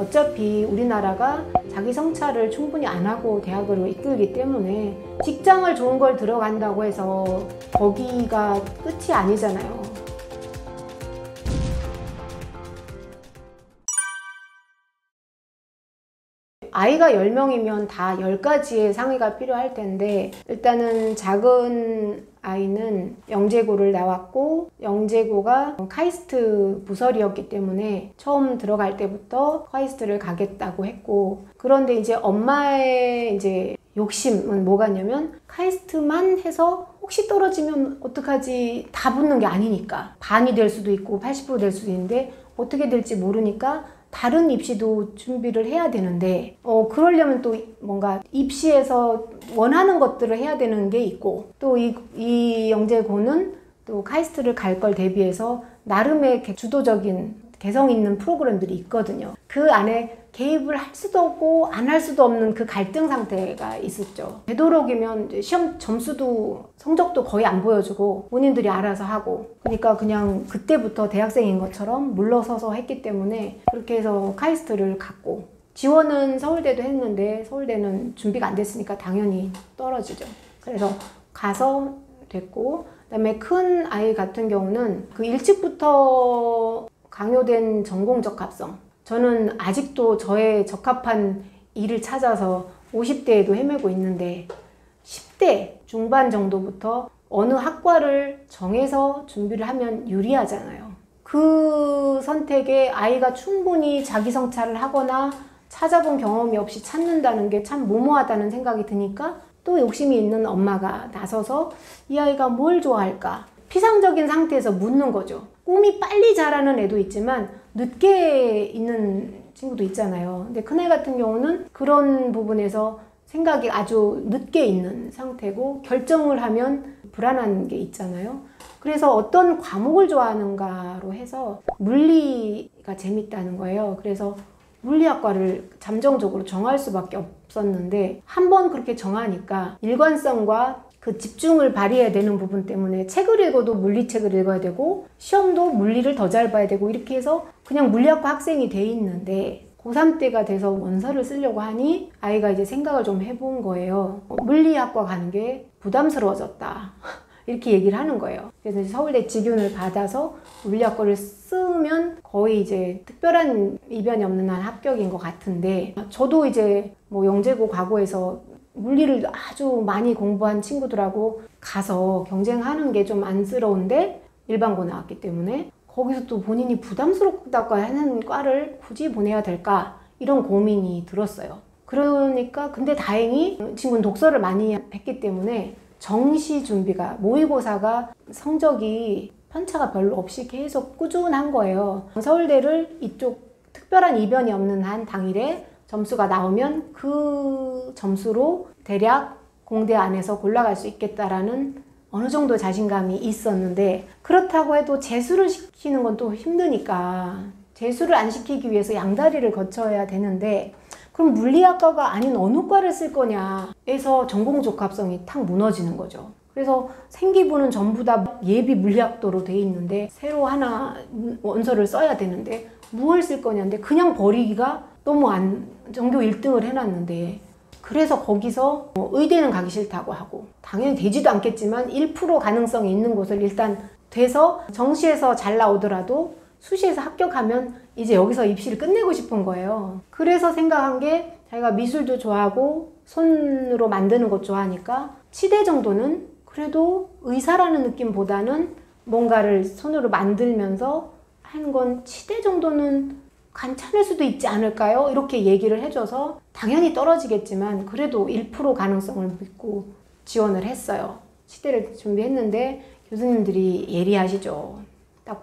어차피 우리나라가 자기 성찰을 충분히 안 하고 대학으로 이끌기 때문에 직장을 좋은 걸 들어간다고 해서 거기가 끝이 아니잖아요. 아이가 10명이면 다 10가지의 상의가 필요할 텐데 일단은 작은 아이는 영재고를 나왔고 영재고가 카이스트 부설이었기 때문에 처음 들어갈 때부터 카이스트를 가겠다고 했고 그런데 이제 엄마의 이제 욕심은 뭐가냐면 카이스트만 해서 혹시 떨어지면 어떡하지 다 붙는 게 아니니까 반이 될 수도 있고 80% 될 수도 있는데 어떻게 될지 모르니까 다른 입시도 준비를 해야 되는데 그러려면 또 뭔가 입시에서 원하는 것들을 해야 되는 게 있고 또 이 영재고는 또 카이스트를 갈 걸 대비해서 나름의 주도적인 개성 있는 프로그램들이 있거든요. 그 안에 개입을 할 수도 없고 안 할 수도 없는 그 갈등 상태가 있었죠. 되도록이면 시험 점수도 성적도 거의 안 보여주고 본인들이 알아서 하고 그러니까 그냥 그때부터 대학생인 것처럼 물러서서 했기 때문에 그렇게 해서 카이스트를 갔고 지원은 서울대도 했는데 서울대는 준비가 안 됐으니까 당연히 떨어지죠. 그래서 가서 됐고 그다음에 큰 아이 같은 경우는 그 일찍부터 강요된 전공 적합성 저는 아직도 저의 적합한 일을 찾아서 50대에도 헤매고 있는데 10대 중반 정도부터 어느 학과를 정해서 준비를 하면 유리하잖아요. 그 선택에 아이가 충분히 자기 성찰을 하거나 찾아본 경험이 없이 찾는다는 게 참 무모하다는 생각이 드니까 또 욕심이 있는 엄마가 나서서 이 아이가 뭘 좋아할까? 피상적인 상태에서 묻는 거죠. 꿈이 빨리 자라는 애도 있지만 늦게 있는 친구도 있잖아요. 근데 큰애 같은 경우는 그런 부분에서 생각이 아주 늦게 있는 상태고 결정을 하면 불안한 게 있잖아요. 그래서 어떤 과목을 좋아하는가로 해서 물리가 재밌다는 거예요. 그래서 물리학과를 잠정적으로 정할 수밖에 없었는데 한번 그렇게 정하니까 일관성과 그 집중을 발휘해야 되는 부분 때문에 책을 읽어도 물리책을 읽어야 되고 시험도 물리를 더 잘 봐야 되고 이렇게 해서 그냥 물리학과 학생이 돼 있는데 고3 때가 돼서 원서를 쓰려고 하니 아이가 이제 생각을 좀 해본 거예요. 물리학과 가는 게 부담스러워졌다. 이렇게 얘기를 하는 거예요. 그래서 서울대 직윤을 받아서 물리학과를 쓰면 거의 이제 특별한 이변이 없는 한 합격인 것 같은데 저도 이제 뭐 영재고 과거에서 물리를 아주 많이 공부한 친구들하고 가서 경쟁하는 게 좀 안쓰러운데 일반고 나왔기 때문에 거기서 또 본인이 부담스럽다고 하는 과를 굳이 보내야 될까 이런 고민이 들었어요. 그러니까 근데 다행히 친구는 독서를 많이 했기 때문에 정시 준비가 모의고사가 성적이 편차가 별로 없이 계속 꾸준한 거예요. 서울대를 이쪽 특별한 이변이 없는 한 당일에 점수가 나오면 그 점수로 대략 공대 안에서 골라갈 수 있겠다라는 어느 정도 자신감이 있었는데 그렇다고 해도 재수를 시키는 건 또 힘드니까 재수를 안 시키기 위해서 양다리를 거쳐야 되는데 그럼 물리학과가 아닌 어느 과를 쓸 거냐 해서 전공 적합성이 탁 무너지는 거죠. 그래서 생기부는 전부 다 예비 물리학도로 돼 있는데 새로 하나 원서를 써야 되는데 무엇을 쓸 거냐인데 그냥 버리기가 너무 전교 1등을 해놨는데 그래서 거기서 의대는 가기 싫다고 하고 당연히 되지도 않겠지만 1% 가능성이 있는 곳을 일단 돼서 정시에서 잘 나오더라도 수시에서 합격하면 이제 여기서 입시를 끝내고 싶은 거예요. 그래서 생각한 게 자기가 미술도 좋아하고 손으로 만드는 것 좋아하니까 치대 정도는 그래도 의사라는 느낌보다는 뭔가를 손으로 만들면서 하는 건 치대 정도는 괜찮을 수도 있지 않을까요? 이렇게 얘기를 해줘서 당연히 떨어지겠지만 그래도 1% 가능성을 믿고 지원을 했어요. 치대를 준비했는데 교수님들이 예리하시죠. 딱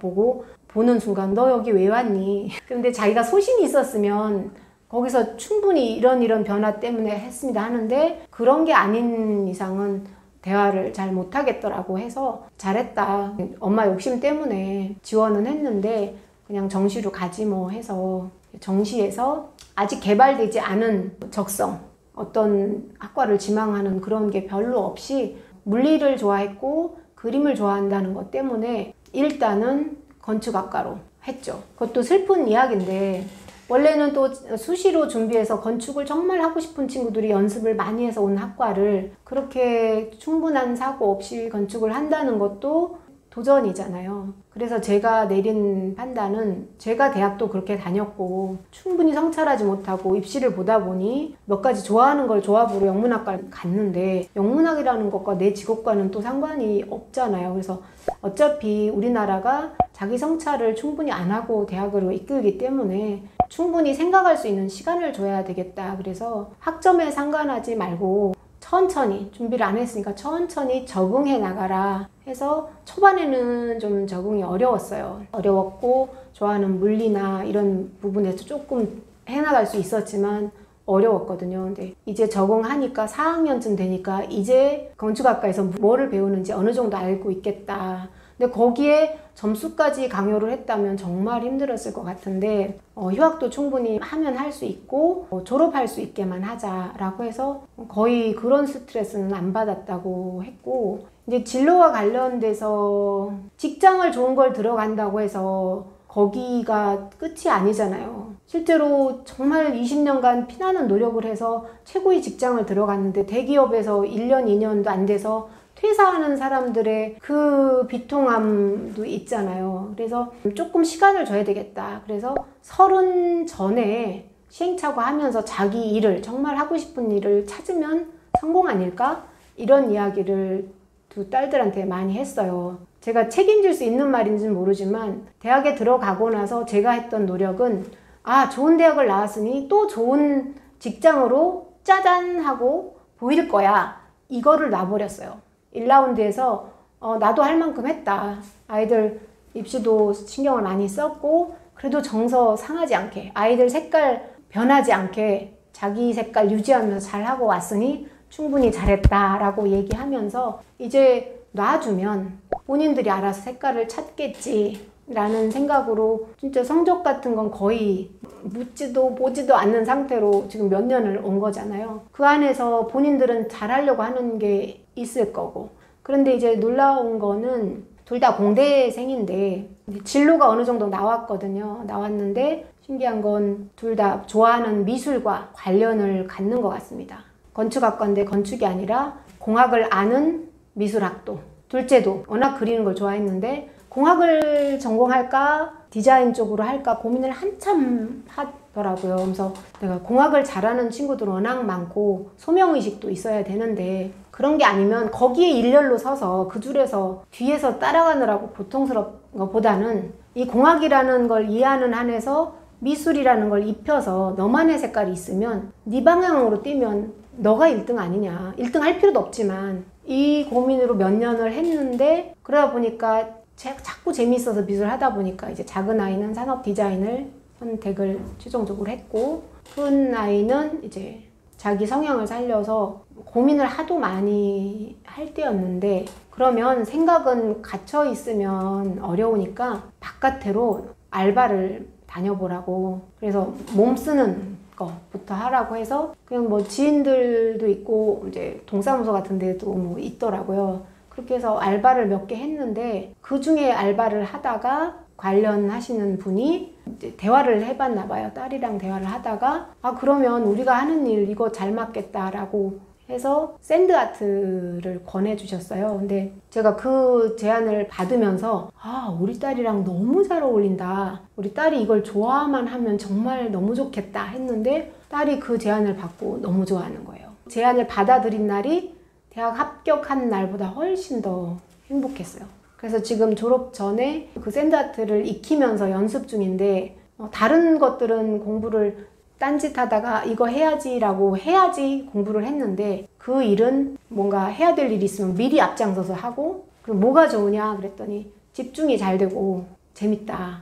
보는 순간 너 여기 왜 왔니? 근데 자기가 소신이 있었으면 거기서 충분히 이런 변화 때문에 했습니다 하는데 그런 게 아닌 이상은 대화를 잘 못하겠더라고 해서 잘했다. 엄마 욕심 때문에 지원은 했는데 그냥 정시로 가지 뭐 해서 정시에서 아직 개발되지 않은 적성 어떤 학과를 지망하는 그런 게 별로 없이 물리를 좋아했고 그림을 좋아한다는 것 때문에 일단은 건축학과로 했죠. 그것도 슬픈 이야기인데 원래는 또 수시로 준비해서 건축을 정말 하고 싶은 친구들이 연습을 많이 해서 온 학과를 그렇게 충분한 사고 없이 건축을 한다는 것도 도전이잖아요. 그래서 제가 내린 판단은 제가 대학도 그렇게 다녔고 충분히 성찰하지 못하고 입시를 보다 보니 몇 가지 좋아하는 걸 조합으로 영문학과를 갔는데 영문학이라는 것과 내 직업과는 또 상관이 없잖아요. 그래서 어차피 우리나라가 자기 성찰을 충분히 안 하고 대학으로 이끌기 때문에 충분히 생각할 수 있는 시간을 줘야 되겠다. 그래서 학점에 상관하지 말고 천천히, 준비를 안 했으니까 천천히 적응해 나가라 해서 초반에는 좀 적응이 어려웠어요. 어려웠고 좋아하는 물리나 이런 부분에서 조금 해나갈 수 있었지만 어려웠거든요. 근데 이제 적응하니까 4학년쯤 되니까 이제 건축학과에서 뭐를 배우는지 어느 정도 알고 있겠다. 근데 거기에 점수까지 강요를 했다면 정말 힘들었을 것 같은데 휴학도 충분히 하면 할 수 있고 졸업할 수 있게만 하자라고 해서 거의 그런 스트레스는 안 받았다고 했고, 이제 진로와 관련돼서 직장을 좋은 걸 들어간다고 해서 거기가 끝이 아니잖아요. 실제로 정말 20년간 피나는 노력을 해서 최고의 직장을 들어갔는데 대기업에서 1년, 2년도 안 돼서 퇴사하는 사람들의 그 비통함도 있잖아요. 그래서 조금 시간을 줘야 되겠다. 그래서 30 전에 시행착오 하면서 자기 일을, 정말 하고 싶은 일을 찾으면 성공 아닐까? 이런 이야기를 두 딸들한테 많이 했어요. 제가 책임질 수 있는 말인지는 모르지만 대학에 들어가고 나서 제가 했던 노력은 좋은 대학을 나왔으니 또 좋은 직장으로 짜잔 하고 보일 거야. 이거를 놔버렸어요. 1라운드에서 나도 할 만큼 했다. 아이들 입시도 신경을 많이 썼고 그래도 정서 상하지 않게, 아이들 색깔 변하지 않게 자기 색깔 유지하면서 잘하고 왔으니 충분히 잘했다라고 얘기하면서 이제 놔주면 본인들이 알아서 색깔을 찾겠지 라는 생각으로 진짜 성적 같은 건 거의 묻지도 보지도 않는 상태로 지금 몇 년을 온 거잖아요. 그 안에서 본인들은 잘하려고 하는 게 있을 거고, 그런데 이제 놀라운 거는 둘 다 공대생인데 진로가 어느 정도 나왔거든요. 나왔는데 신기한 건 둘 다 좋아하는 미술과 관련을 갖는 것 같습니다. 건축학과인데 건축이 아니라 공학을 아는 미술학도. 둘째도 워낙 그리는 걸 좋아했는데 공학을 전공할까 디자인 쪽으로 할까 고민을 한참 하더라고요. 그래서 내가 공학을 잘하는 친구들 워낙 많고 소명의식도 있어야 되는데 그런 게 아니면 거기에 일렬로 서서 그 줄에서 뒤에서 따라가느라고 고통스러운 것보다는 이 공학이라는 걸 이해하는 한에서 미술이라는 걸 입혀서 너만의 색깔이 있으면 네 방향으로 뛰면 너가 1등 아니냐. 1등 할 필요도 없지만 이 고민으로 몇 년을 했는데 그러다 보니까 자꾸 재미있어서 미술 하다 보니까 이제 작은 아이는 산업 디자인을 선택을 최종적으로 했고 큰 아이는 이제 자기 성향을 살려서 고민을 하도 많이 할 때였는데 그러면 생각은 갇혀 있으면 어려우니까 바깥으로 알바를 다녀보라고, 그래서 몸 쓰는 거부터 하라고 해서 그냥 뭐 지인들도 있고 이제 동사무소 같은 데도 뭐 있더라고요. 그렇게 해서 알바를 몇 개 했는데 그 중에 알바를 하다가 관련하시는 분이 이제 대화를 해봤나 봐요. 딸이랑 대화를 하다가 그러면 우리가 하는 일 이거 잘 맞겠다라고 해서 샌드아트를 권해주셨어요. 근데 제가 그 제안을 받으면서 우리 딸이랑 너무 잘 어울린다. 우리 딸이 이걸 좋아만 하면 정말 너무 좋겠다 했는데 딸이 그 제안을 받고 너무 좋아하는 거예요. 제안을 받아들인 날이 대학 합격한 날보다 훨씬 더 행복했어요. 그래서 지금 졸업 전에 그 샌드아트를 익히면서 연습 중인데 다른 것들은 공부를 딴짓하다가 이거 해야지라고 해야지 공부를 했는데 그 일은 뭔가 해야 될 일이 있으면 미리 앞장서서 하고, 그럼 뭐가 좋으냐 그랬더니 집중이 잘 되고 재밌다.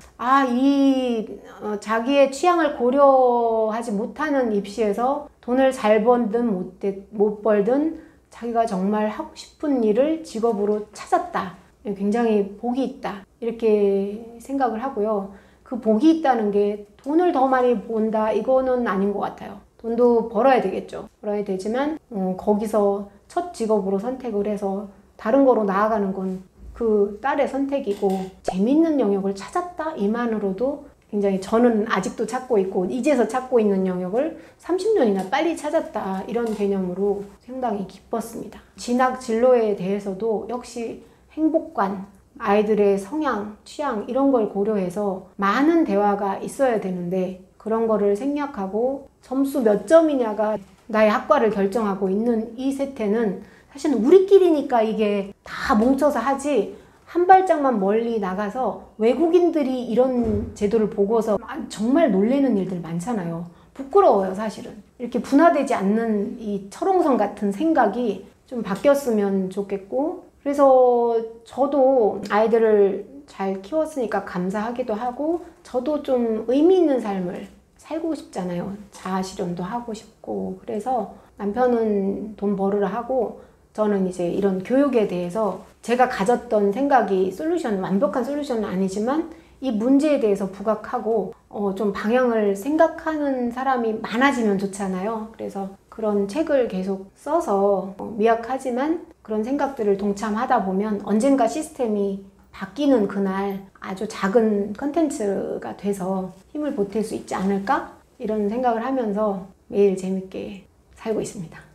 자기의 취향을 고려하지 못하는 입시에서 돈을 잘 벌든 못 벌든 자기가 정말 하고 싶은 일을 직업으로 찾았다. 굉장히 복이 있다. 이렇게 생각을 하고요. 그 복이 있다는 게 돈을 더 많이 번다 이거는 아닌 것 같아요. 돈도 벌어야 되겠죠. 벌어야 되지만 거기서 첫 직업으로 선택을 해서 다른 거로 나아가는 건 그 딸의 선택이고 재밌는 영역을 찾았다 이만으로도 굉장히 저는 아직도 찾고 있고 이제서 찾고 있는 영역을 30년이나 빨리 찾았다 이런 개념으로 상당히 기뻤습니다. 진학 진로에 대해서도 역시 행복관, 아이들의 성향, 취향 이런 걸 고려해서 많은 대화가 있어야 되는데 그런 거를 생략하고 점수 몇 점이냐가 나의 학과를 결정하고 있는 이 세태는 사실은 우리끼리니까 이게 다 뭉쳐서 하지 한 발짝만 멀리 나가서 외국인들이 이런 제도를 보고서 정말 놀라는 일들 많잖아요. 부끄러워요, 사실은. 이렇게 분화되지 않는 이 철옹성 같은 생각이 좀 바뀌었으면 좋겠고, 그래서 저도 아이들을 잘 키웠으니까 감사하기도 하고, 저도 좀 의미 있는 삶을 살고 싶잖아요. 자아실현도 하고 싶고. 그래서 남편은 돈 벌으라 하고, 저는 이제 이런 교육에 대해서 제가 가졌던 생각이 완벽한 솔루션은 아니지만 이 문제에 대해서 부각하고 좀 방향을 생각하는 사람이 많아지면 좋잖아요. 그래서 그런 책을 계속 써서 미약하지만 그런 생각들을 동참하다 보면 언젠가 시스템이 바뀌는 그날 아주 작은 컨텐츠가 돼서 힘을 보탤 수 있지 않을까? 이런 생각을 하면서 매일 재밌게 살고 있습니다.